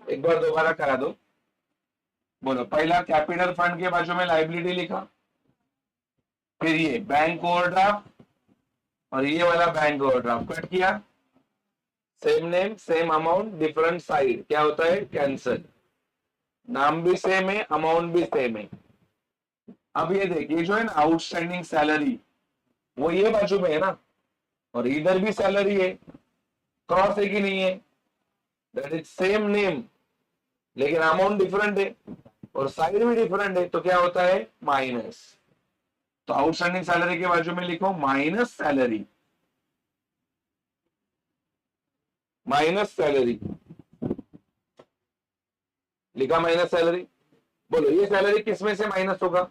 एक बार दोबारा करा दो। बोलो, पहला कैपिटल फंड के बाजू में लाइबिलिटी लिखा, फिर ये बैंक ओवरड्राफ्ट और ये वाला बैंक ओवरड्राफ्ट कट किया, same name same amount different side, क्या होता है? कैंसल। नाम भी सेम है, अमाउंट भी सेम है। अब ये देखिए, जो है ना आउटस्टैंडिंग सैलरी, वो ये बाजू में है ना, और इधर भी सैलरी है, क्रॉस है कि नहीं है? दैट इज सेम नेम, लेकिन अमाउंट डिफरेंट है और साइड भी डिफरेंट है, तो क्या होता है? माइनस। तो आउटस्टैंडिंग सैलरी के बाजू में लिखो माइनस सैलरी, माइनस सैलरी लिखा, माइनस सैलरी। बोलो, ये सैलरी किस में से माइनस होगा?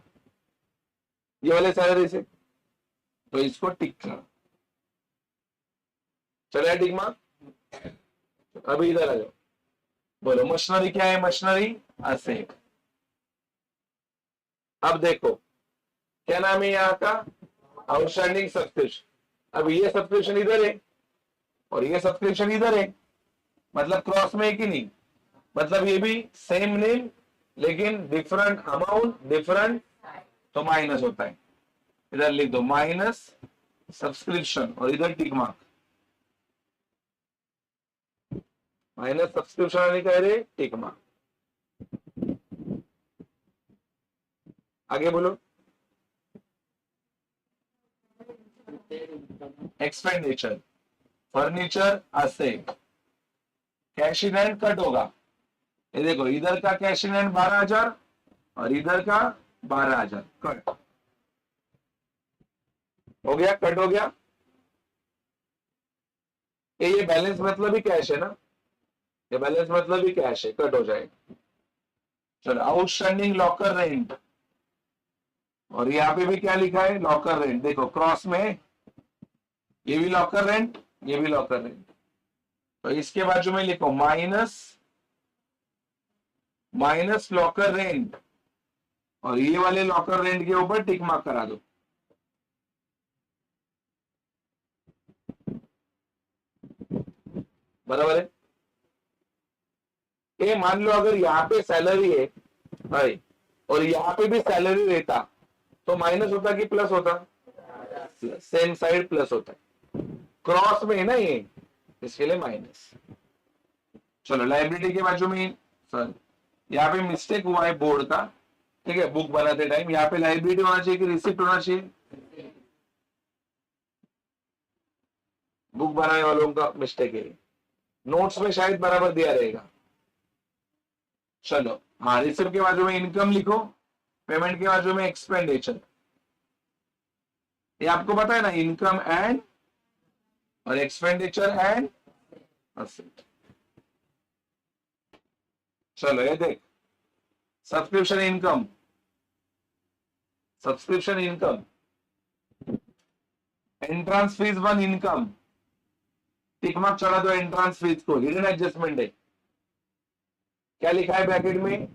ये वाले सैलरी से, तो इसको टिक करो। चले टिक मार्क। अभी इधर आ जाओ। बोलो, मशीनरी क्या है? Machinery asset. अब देखो, क्या नाम है यहाँ का? Outstanding subscription. अब ये सब्सक्रिप्शन इधर है और ये सब्सक्रिप्शन इधर है, मतलब क्रॉस में है कि नहीं? मतलब ये भी सेम नेम लेकिन डिफरेंट अमाउंट डिफरेंट, तो माइनस होता है। इधर लिख दो माइनस सब्सक्रिप्शन और इधर टिक मार्क। माइनस सब्सक्रिप्शन आने कह रहे, टिक मार्क। आगे बोलो। Expenditure, furniture asset, cash in hand cut होगा। ये देखो, इधर का कैश इन हैंड 12,000 और इधर का 12,000 कट हो गया, कट हो गया। ये बैलेंस मतलब ही कैश है ना, ये बैलेंस मतलब ही कैश है, कट हो जाएगा। चलो, आउटस्टैंडिंग लॉकर रेंट, और यहाँ पे भी क्या लिखा है? Locker rent. देखो क्रॉस में, ये भी लॉकर रेंट, ये भी लॉकर रेंट, तो इसके बाजू में लिखो माइनस, माइनस लॉकर रेंट, और ये वाले लॉकर रेंट के ऊपर टिक मार्क करा दो। बराबर है? ये मान लो अगर यहाँ पे सैलरी है भाई और यहाँ पे भी सैलरी रहता, तो माइनस होता कि प्लस होता? सेम साइड प्लस होता है, क्रॉस में है ना ये, इसके लिए माइनस। चलो, लाइब्रेरी के बाजू में, सर यहाँ पे मिस्टेक हुआ है बोर्ड का, ठीक है, बुक बनाते टाइम यहाँ पे लाइब्रेरी होना चाहिए कि रिसिप्ट होना चाहिए? बुक बनाने वालों का मिस्टेक है, नोट्स में शायद बराबर दिया रहेगा। चलो, हाँ, रिसिप्ट के बाजू में इनकम लिखो, पेमेंट के बाजू में एक्सपेंडिचर। ये आपको पता है ना, इनकम एंड और एक्सपेंडिचर एंड असेट। चलो, ये देख, subscription income, subscription income, entrance fees 1 income, tick mark चढ़ा दो एंट्रांस फीस को, हिडन एडजस्टमेंट है। क्या लिखा है ब्रैकेट में?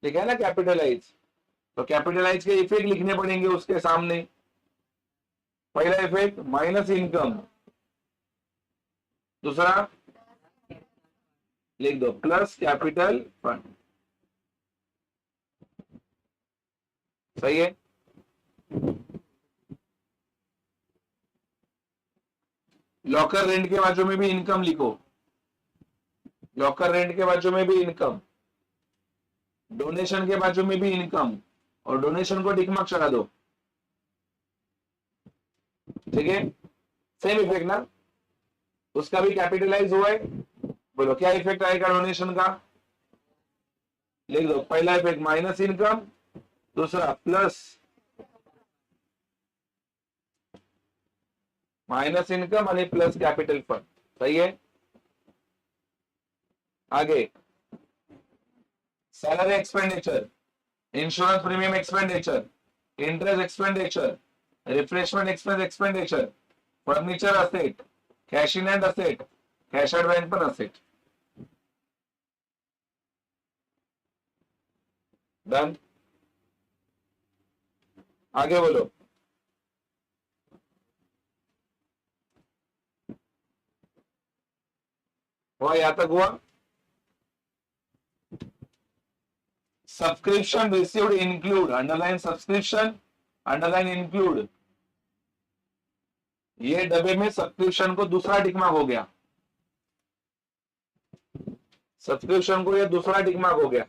लिखा है ना कैपिटलाइज, तो कैपिटलाइज के इफेक्ट लिखने पड़ेंगे उसके सामने। पहला इफेक्ट माइनस इनकम, दूसरा लिख दो प्लस कैपिटल फंड। सही है? लॉकर रेंट के बाजू में भी इनकम लिखो, लॉकर रेंट के बाजू में भी इनकम, डोनेशन के बाजू में भी इनकम, और डोनेशन को टिक मार्क चढ़ा दो। ठीक है? सेम इफेक्ट ना, उसका भी कैपिटलाइज हुआ है। बोलो, क्या इफेक्ट आएगा डोनेशन का? लिख दो, पहला इफेक्ट माइनस इनकम, दूसरा प्लस, माइनस इनकम और प्लस कैपिटल फंड। सही है? आगे, salary expenditure, insurance premium expenditure, interest expenditure, refreshment expense expenditure, furniture asset, cash in hand asset, cash advance पर असेट। डन? आगे बोलो। हुआ, यहां तक हुआ। Subscription received include, underline subscription, underline include, ये डब्बे में सब्सक्रिप्शन को दूसरा टिक मार्क हो गया, सब्सक्रिप्शन को ये दूसरा टिक मार्क हो गया,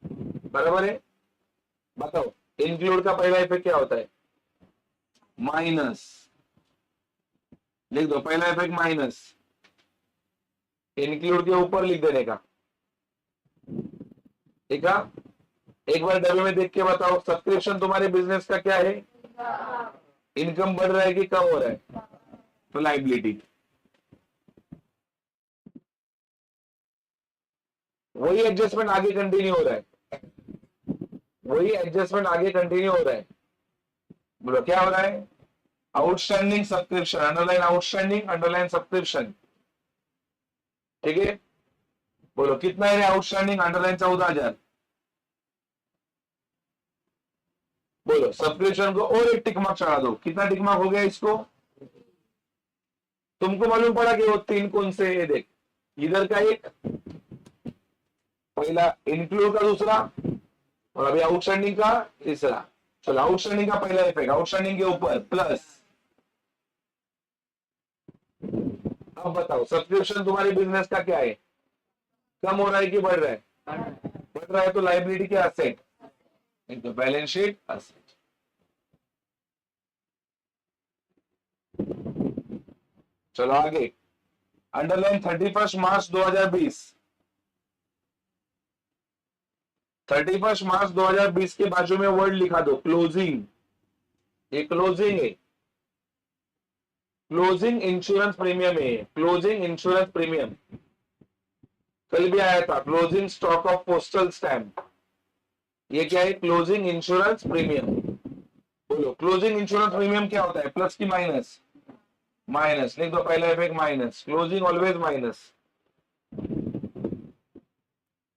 बराबर है। बताओ इंक्लूड का पहला इफेक्ट क्या होता है? माइनस, लिख दो पहला इफेक्ट माइनस, इंक्लूड के ऊपर लिख देने का, ठीक है। एक बार डब्बे में देख के बताओ सब्सक्रिप्शन तुम्हारे बिजनेस का क्या है? इनकम बढ़ रहा है कि कम हो रहा है? तो लाइबिलिटी, वही एडजस्टमेंट आगे कंटिन्यू हो रहा है, वही एडजस्टमेंट आगे कंटिन्यू हो रहा है। बोलो क्या हो रहा है? Outstanding subscription, underline outstanding, underline subscription, ठीक है। बोलो कितना है आउटस्टैंडिंग? अंडरलाइन 14,000। बोलो सब्सक्रिप्शन को और एक टिक मार्क चढ़ा दो, कितना टिक मार्क हो गया इसको? तुमको मालूम पड़ा कि वो तीन कौन से? ये देख, इधर का एक, पहला इंक्लूड का दूसरा, और अभी आउटस्टैंडिंग का तीसरा। चलो आउटस्टैंडिंग का पहला इफेक्ट, आउटस्टैंडिंग के ऊपर प्लस। अब बताओ सब्सक्रिप्शन तुम्हारे बिजनेस का क्या है? कम हो रहा है कि बढ़ रहा है? बढ़ रहा है, तो लाइबिलिटी क्या? असेट, एक तो बैलेंस शीट असेट। चलो आगे, अंडरलाइन 31 मार्च 2020, 31 मार्च 2020 के बाजू में वर्ड लिखा दो क्लोजिंग, ये क्लोजिंग है, क्लोजिंग इंश्योरेंस प्रीमियम है, क्लोजिंग इंश्योरेंस प्रीमियम। कल भी आया था closing stock of postal stamp, ये क्या है? Closing insurance premium. बोलो क्लोजिंग इंश्योरेंस प्रीमियम क्या होता है? प्लस की माइनस? माइनस, लिख दो पहला effect minus, closing always minus.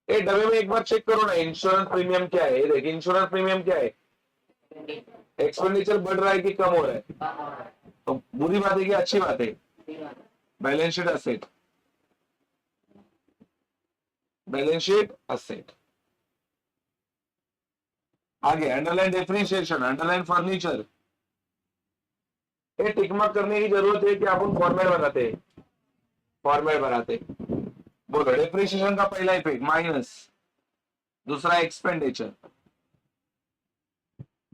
ए डब्बे में एक बार चेक करो ना इंश्योरेंस प्रीमियम क्या है। देख इंश्योरेंस प्रीमियम क्या है? एक्सपेंडिचर बढ़ रहा है कि कम हो रहा है? तो बुरी बात है कि अच्छी बात है? Balance sheet asset, balance sheet asset. आगे अंडरलाइन डेप्रिसिएशन, अंडरलाइन फर्नीचर, ये टिक मार्क करने की जरूरत है कि अपन फॉर्मेट बनाते हैं? फॉर्मेट बनाते। बोलो डेप्रिसिएशन का पहला इफेक्ट माइनस, दूसरा एक्सपेंडिचर,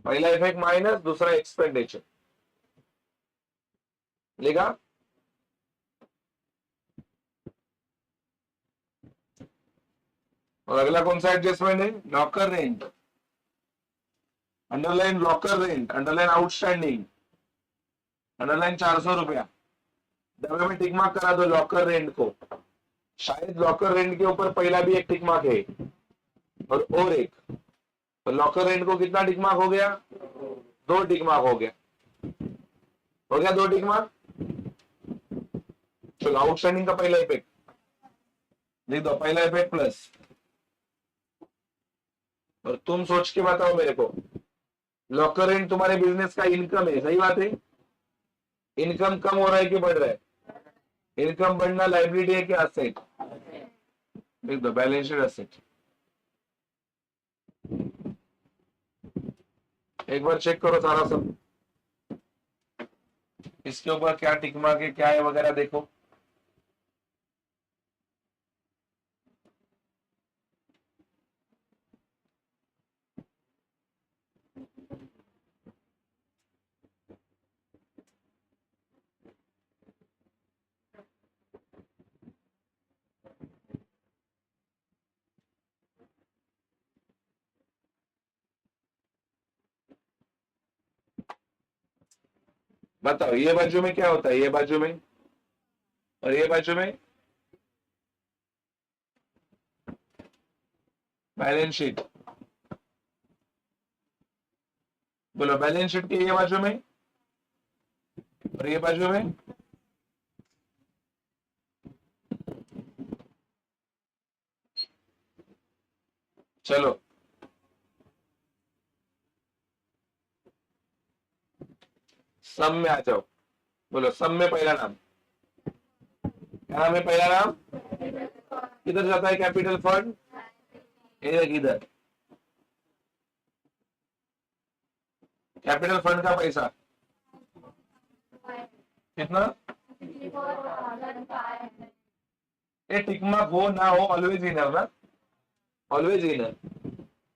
पहला इफेक्ट माइनस, दूसरा एक्सपेंडिचर, लिखा। और अगला कौन सा एडजस्टमेंट है? Locker rent, underline locker rent, underline outstanding, underline 400 रुपया, डब्बे में टिक मार्क करा दो लॉकर रेंट को। शायद लॉकर रेंट के ऊपर पहला भी एक टिक मार्क है और एक, तो लॉकर रेंट को कितना टिक मार्क हो गया? 2 टिक मार्क हो गया, हो गया 2 टिक मार्क। चलो आउटस्टैंडिंग का पहला इफेक्ट लिख दो, पहला इफेक्ट प्लस। और तुम सोच के बताओ मेरे को, लॉकर रेंट तुम्हारे बिजनेस का इनकम है, सही बात है? इनकम कम हो रहा है कि बढ़ रहा है? इनकम बढ़ना लाइबिलिटी है कि असेट? लिख दो बैलेंस शीट असेट। एक बार चेक करो सारा सब, इसके ऊपर क्या टिक मार्क है, क्या है वगैरह देखो। बताओ ये बाजू में क्या होता है? ये बाजू में और ये बाजू में बैलेंस शीट। बोलो बैलेंस शीट के ये बाजू में और ये बाजू में चलो सब में आ जाओ। बोलो सब में पहला नाम क्या नाम है? पहला नाम किधर जाता है कैपिटल फंड? इधर कैपिटल फंड का पैसा कितना? ये टिक मार्क हो ना हो ऑलवेज इनर ना, ऑलवेज इनर,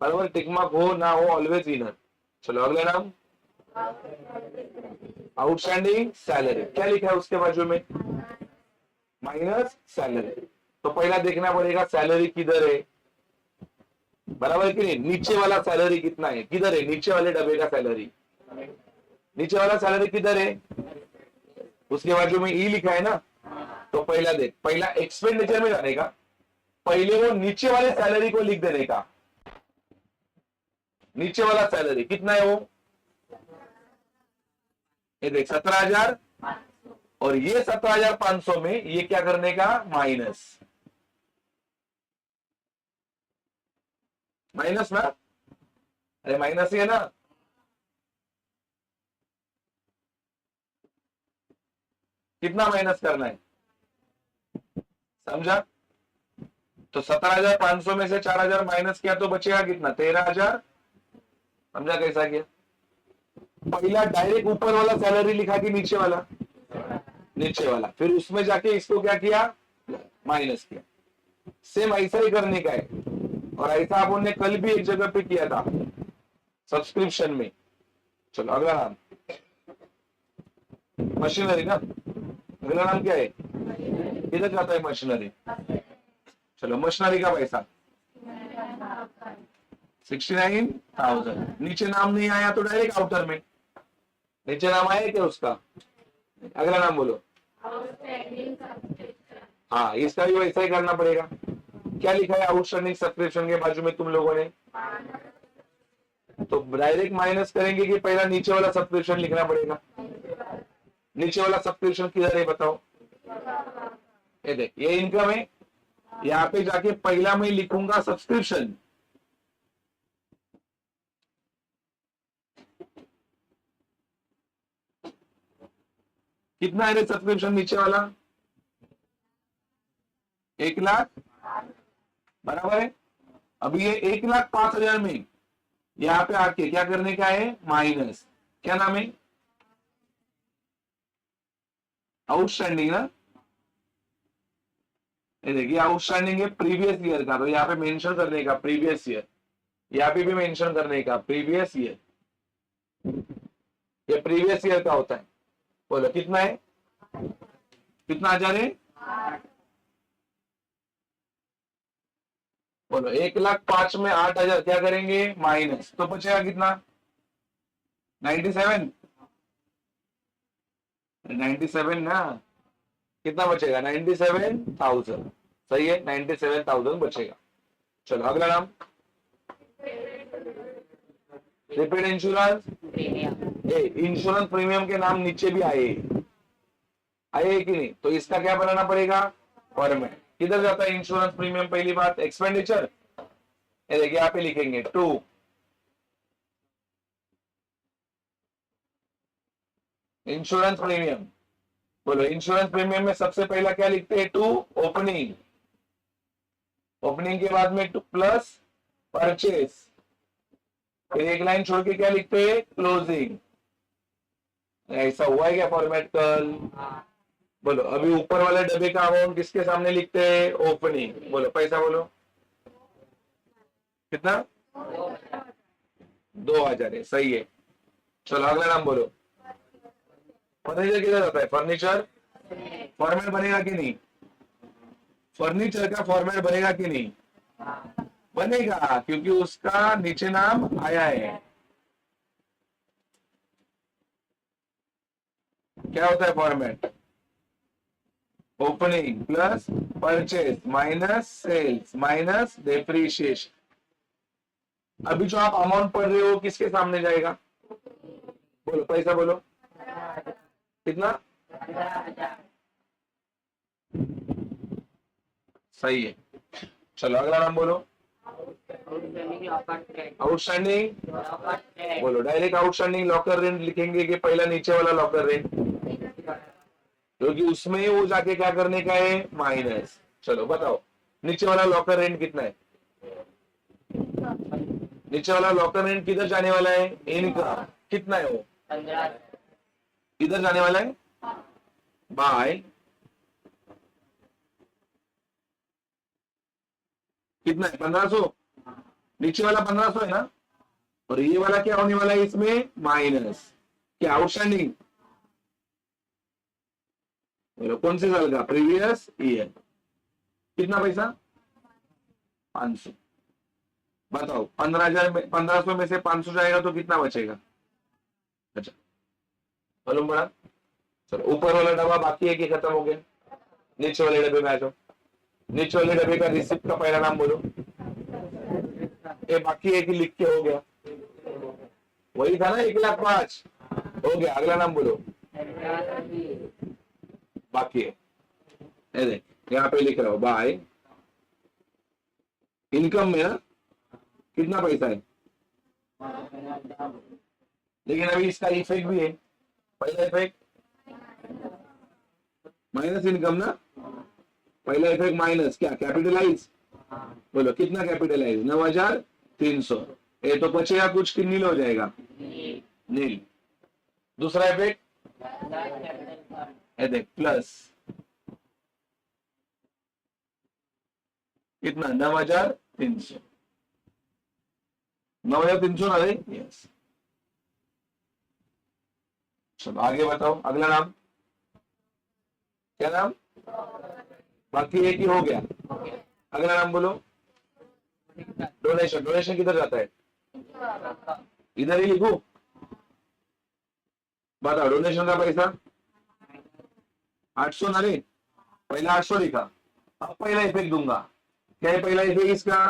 बराबर। टिक मार्क हो ना हो ऑलवेज इनर। चलो अगला नाम, आउटस्टैंडिंग सैलरी। क्या लिखा है उसके बाजू में? Minus salary. तो पहला देखना पड़ेगा सैलरी किधर है, बराबर कि नहीं? नीचे वाला सैलरी कितना है, किधर है? नीचे वाले डब्बे का सैलरी, नीचे वाला सैलरी किधर है? उसके बाजू में ई लिखा है ना। तो पहला देख, पहला एक्सपेंडिचर में जाने का, पहले वो नीचे वाले सैलरी को लिख देने का। नीचे वाला सैलरी कितना है वो? ये देख 17,000, और ये 17,500 में ये क्या करने का? माइनस, माइनस ना, अरे माइनस ही है ना। कितना माइनस करना है, समझा? तो 17,500 में से 4,000 माइनस किया तो बचेगा कितना? 13,000। समझा कैसा किया? पहला डायरेक्ट ऊपर वाला सैलरी लिखा कि नीचे वाला? नीचे वाला। फिर उसमें जाके इसको क्या किया? माइनस किया। सेम ऐसा ही करने का है, और ऐसा अपन ने कल भी एक जगह पे किया था सब्सक्रिप्शन में। चलो अगला नाम, मशीनरी ना। अगला नाम क्या है? किधर जाता है मशीनरी? चलो मशीनरी का पैसा 69,000। नीचे नाम नहीं आया तो डायरेक्ट आउटर में। नीचे नाम आया क्या उसका? अगला नाम बोलो। हाँ, इसका भी वैसा ही करना पड़ेगा। क्या लिखा है आउटस्टैंडिंग सब्सक्रिप्शन के बाजू में तुम लोगों ने? तो डायरेक्ट माइनस करेंगे कि पहला नीचे वाला सब्सक्रिप्शन लिखना पड़ेगा? नीचे वाला सब्सक्रिप्शन किधर है बताओ? ये देख, ये इनकम है। यहाँ पे जाके पहला मैं लिखूंगा सब्सक्रिप्शन। कितना है सब्सक्रिप्शन नीचे वाला? 1,00,000, बराबर है। अभी ये 1,05,000 में यहाँ पे आके क्या करने का है? माइनस। क्या नाम है? आउटस्टैंडिंग ना। ये देखिए आउटस्टैंडिंग है प्रीवियस ईयर का, तो यहाँ पे मेंशन करने का प्रीवियस ईयर। यहाँ पे भी मेंशन करने का प्रीवियस ईयर। ये प्रीवियस ईयर का होता है। बोलो कितना है? कितना 1,000 है? बोलो 1,05,000 में 8,000 क्या करेंगे? माइनस। तो बचेगा कितना? 97। 97 ना। कितना बचेगा? 97,000। सही है, 97,000 बचेगा। चलो अगला नाम, रिपीट इंश्योरेंस। इंश्योरेंस प्रीमियम के नाम नीचे भी आए कि नहीं? तो इसका क्या बनाना पड़ेगा? फॉर्मेट। किधर जाता है इंश्योरेंस प्रीमियम? पहली बात एक्सपेंडिचर। ये देखिए यहाँ पे लिखेंगे 2, इंश्योरेंस प्रीमियम। बोलो इंश्योरेंस प्रीमियम में सबसे पहला क्या लिखते हैं? 2 ओपनिंग। ओपनिंग के बाद में 2 प्लस परचेस। फिर एक लाइन छोड़ के क्या लिखते हैं? क्लोजिंग। ऐसा हुआ है क्या फॉर्मेट कल? बोलो अभी ऊपर वाले डब्बे का अमाउंट किसके सामने लिखते हैं? ओपनिंग। बोलो पैसा बोलो कितना? 2,000 है, सही है। चलो अगला नाम बोलो। फर्नीचर किधर जाता है? फर्नीचर फॉर्मेट बनेगा कि नहीं? फर्नीचर का फॉर्मेट बनेगा कि नहीं? बनेगा, क्योंकि उसका नीचे नाम आया है। क्या होता है format? Opening plus purchase minus sales minus depreciation. अभी जो आप अमाउंट पढ़ रहे हो किसके सामने जाएगा? बोलो पैसा बोलो कितना? सही है। चलो अगला नाम बोलो। आउटस्टैंडिंग। बोलो डायरेक्ट आउटस्टैंडिंग लॉकर रेंट लिखेंगे कि पहला नीचे वाला लॉकर रेंट? क्योंकि उसमें वो जाके क्या करने का है? माइनस। चलो बताओ नीचे वाला लॉकर रेंट कितना है? नीचे वाला लॉकर रेंट किधर जाने वाला है? इनका कितना है वो? 15। इधर जाने वाला है बाय कितना है? 1500। नीचे वाला 1500 है ना, और ये वाला क्या होने वाला है इसमें? माइनस क्या? आउटस्टैंडिंग। बोलो कौन से साल का? Previous year. कितना पैसा? 500। बताओ 15,000 में 1500 में से 500 जाएगा तो कितना बचेगा? अच्छा मालूम पड़ा? चलो ऊपर वाला डब्बा बाकी है कि खत्म हो गया? नीचे वाले डब्बे में आ जाओ। नीचे वाले डब्बे का रिसिप्ट का पहला नाम बोलो। ये बाकी है कि लिख के हो गया? वही था ना 1,05,000 हो गया। अगला नाम बोलो। बाकी है, ये देख यहाँ पे लिख रहा हूं बाय इनकम में ना कितना पैसा है, लेकिन अभी इसका इफेक्ट भी है। पहला इफेक्ट माइनस इनकम ना, पहला इफेक्ट माइनस क्या? कैपिटलाइज। बोलो कितना कैपिटलाइज? 9,300। ये तो बचेगा कुछ कि नील हो जाएगा? नील। दूसरा इफेक्ट ये देख प्लस कितना? 9,300। 9,300 ना रे? यस। चलो आगे बताओ अगला नाम। क्या नाम? बाकी एक ही हो गया। अगला नाम बोलो। डोनेशन। डोनेशन किधर जाता है? इधर ही लिखो। बताओ डोनेशन का पैसा 800 ना रे? पहला 800 लिखा। अब पहला इफेक्ट दूंगा। क्या है पहला इफेक्ट इसका?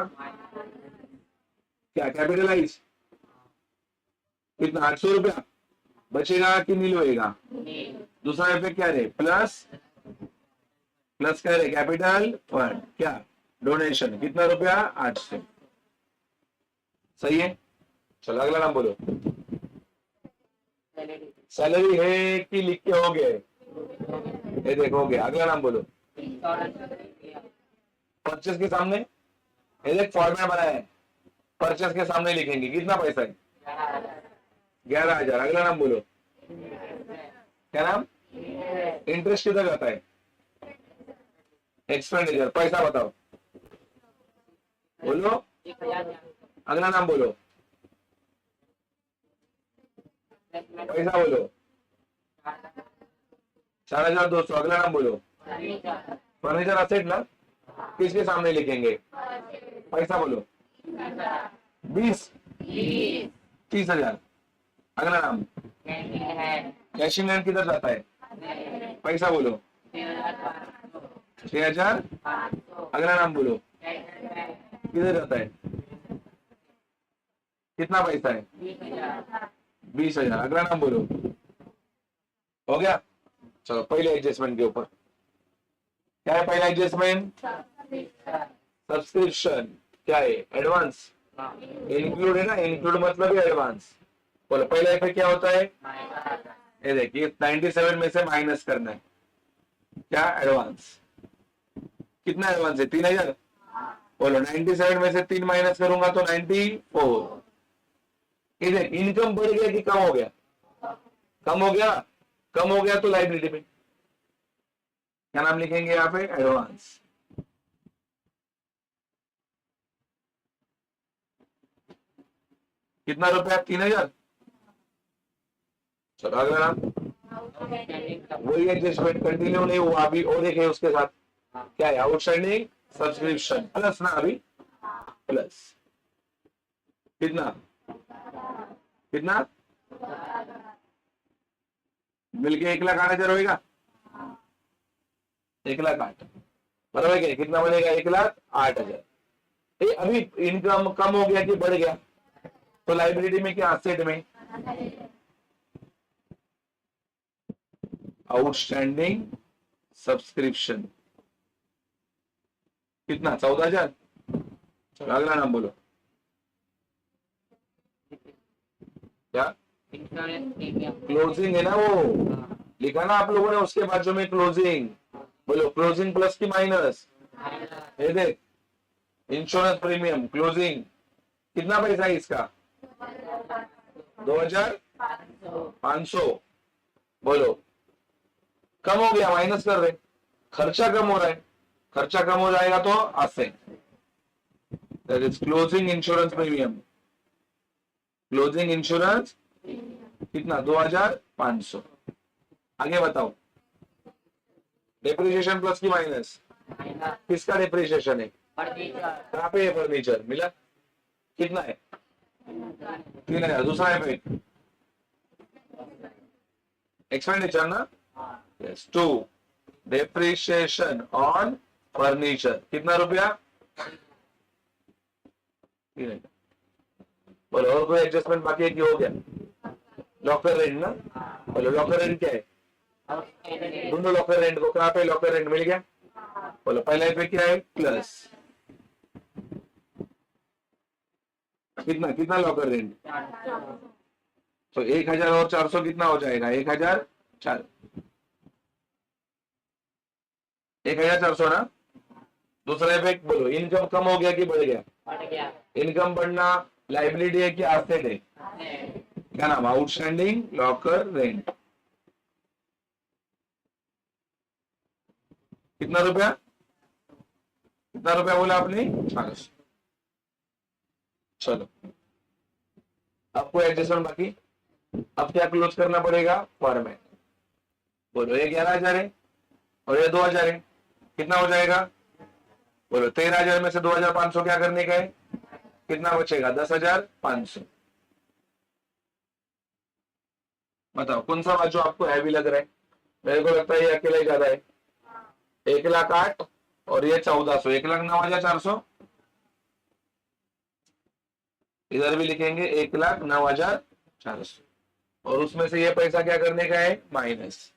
क्या? कैपिटलाइज। कितना? 800 रुपया बचेगा कि नील होएगा? दूसरा इफेक्ट क्या है? प्लस। प्लस क्या है? Capital fund. क्या? डोनेशन। कितना रुपया? 800। सही है। चलो अगला नाम बोलो। सैलरी है कि लिख के हो गए? ये देखो हो गया। अगला नाम बोलो। परचेस के सामने ये देख फॉर्मेट बनाया है, परचेस के सामने लिखेंगे कितना पैसा है? 11,000। अगला नाम बोलो। क्या नाम? इंटरेस्ट किधर जाता है? एक्सपेंडिचर। पैसा बताओ बोलो। अगला नाम बोलो। पैसा बोलो। 4,200। अगला नाम बोलो। फर्नीचर असेट ना, किसके सामने लिखेंगे? पैसा बोलो। 20 30,000। अगला नाम। कैशिंग हैंड किधर जाता है? पैसा बोलो। 6,000। अगला नाम बोलो। किधर जाता है? कितना पैसा है? 20,000। अगला नाम बोलो। हो गया। चलो पहले एडजस्टमेंट के ऊपर क्या है? पहला एडजस्टमेंट सब्सक्रिप्शन। क्या है? एडवांस। इंक्लूड है ना, इंक्लूड मतलब है एडवांस। बोलो पहला इफेक्ट क्या होता है? ये देखिए 97 में से माइनस करना है। क्या? एडवांस। कितना एडवांस है? 3,000। बोलो 97 में से 3 माइनस करूंगा तो 94। ये देख इनकम बढ़ गया कि कम हो गया? कम हो गया। कम हो गया तो लाइबिलिटी पे क्या नाम लिखेंगे? यहाँ पे एडवांस। कितना रुपया? 3,000। चलो अगला नाम। वही एडजस्टमेंट कंटिन्यू नहीं हुआ अभी और एक है उसके साथ। क्या है? आउटस्टैंडिंग सब्सक्रिप्शन प्लस ना, अभी प्लस कितना? कितना? मिलके 1,08,000 होगा। 1,08,000 बराबर क्या? कितना बनेगा? 1,08,000। अभी इनकम कम हो गया कि बढ़ गया? तो लाइबिलिटी में क्या? असेट में आउटस्टैंडिंग सब्सक्रिप्शन कितना? 14,000। अगला नाम बोलो। क्या? क्लोजिंग है ना वो, लिखा ना आप लोगों ने उसके बाजू में क्लोजिंग। बोलो क्लोजिंग प्लस की माइनस? ये देख, इंश्योरेंस प्रीमियम क्लोजिंग कितना पैसा है इसका? 2500। बोलो, कम हो गया, माइनस कर दे, खर्चा कम हो रहा है, खर्चा कम हो जाएगा तो आसे, that is closing insurance premium. Closing insurance कितना? 2500। आगे बताओ, डेप्रिसिएशन प्लस की माइनस? किसका डेप्रिसिएशन है? कहाँ पे है फर्नीचर? मिला? कितना है? 3000। दूसरा है एक्सपेंडिचर ना? यस, 2 डेप्रिसिएशन ऑन फर्नीचर कितना रुपया? 3000। बोलो, और कोई एडजस्टमेंट बाकी है कि हो गया? लॉकर रेंट ना? बोलो, लॉकर रेंट क्या है? दोनों लॉकर रेंट को कहाँ पे लॉकर रेंट मिल गया? बोलो, पहला पे क्या है? प्लस कितना? कितना लॉकर रेंट? तो 1000 और 400 कितना हो जाएगा? 1400 ना? दूसरा इफेक्ट बोलो, इनकम कम हो गया कि बढ़ गया? इनकम बढ़ना लाइबिलिटी है कि एसेट है? क्या नाम? Outstanding locker rent. कितना रुपया? कितना रुपया बोला आपने? 400। चलो, अब कोई एडजस्टमेंट बाकी? अब क्या क्लोज करना पड़ेगा? फॉर्मेट। बोलो, ये 11,000 है और ये 2,000 है, कितना हो जाएगा? बोलो, 13,000 में से 2,500 क्या करने का है? कितना बचेगा? 10,500। बताओ, कौन सा बाजू आपको हैवी लग रहा है? मेरे को लगता है ये अकेला ही ज्यादा है। 1,08,000 और ये 1400, 1,09,400। इधर भी लिखेंगे 1,09,400 और उसमें से ये पैसा क्या करने का है? माइनस।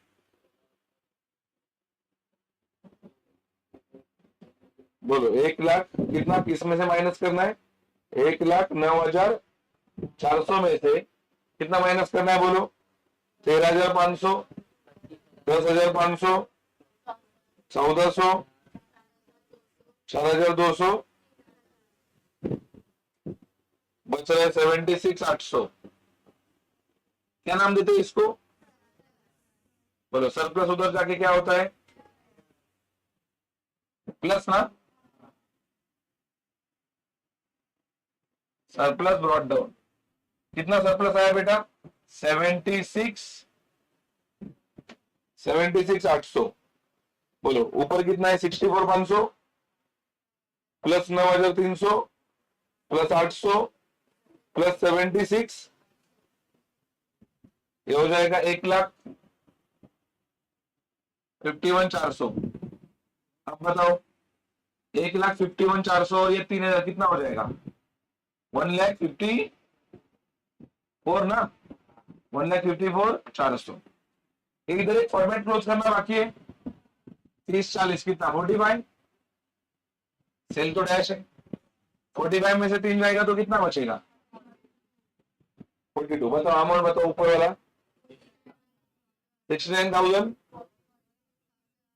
बोलो, 1,00,000 कितना किसमें से माइनस करना है? 1,09,400 में से कितना माइनस करना है? बोलो, 13,500, 10,500, 1,400, 4,200, बच रहे 76,800। क्या नाम देते हैं इसको? बोलो, सरप्लस उधर जाके क्या होता है? प्लस ना? Surplus brought down. कितना सरप्लस आया बेटा? 76,800। बोलो, ऊपर कितना है? 64,500 प्लस 9,300 प्लस 800 प्लस 76, ये हो जाएगा 1,51,400। अब बताओ, 1,51,400 और ये 3,000 कितना हो जाएगा? 1,54,000 ना? 1,54,400। इधर एक फॉर्मेट क्लोज करना बाकी है। 30-40 कितना? 45। सेल तो डैश है, 45 में से 3 जाएगा तो कितना बचेगा? 42। बताओ अमाउंट, बताओ ऊपर वाला। 69,000,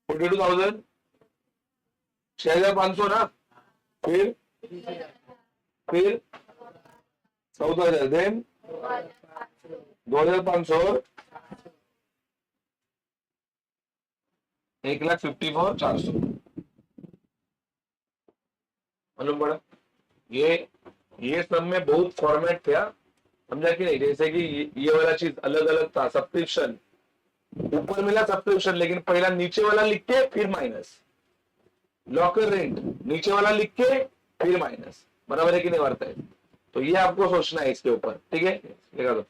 42,000, 6,500 ना? फिर 14,000, देन 2,500 और 1,54,400। मालूम पड़ा? ये सब में बहुत फॉर्मेट था, समझा कि नहीं? जैसे कि ये वाला चीज अलग अलग था। सब्सक्रिप्शन ऊपर मिला सब्सक्रिप्शन, लेकिन पहला नीचे वाला लिख के फिर माइनस। लॉकर रेंट नीचे वाला लिख के फिर माइनस। बराबर है कि नहीं? वार्ता है। तो ये आपको सोचना है इसके ऊपर, ठीक है? देखा दो।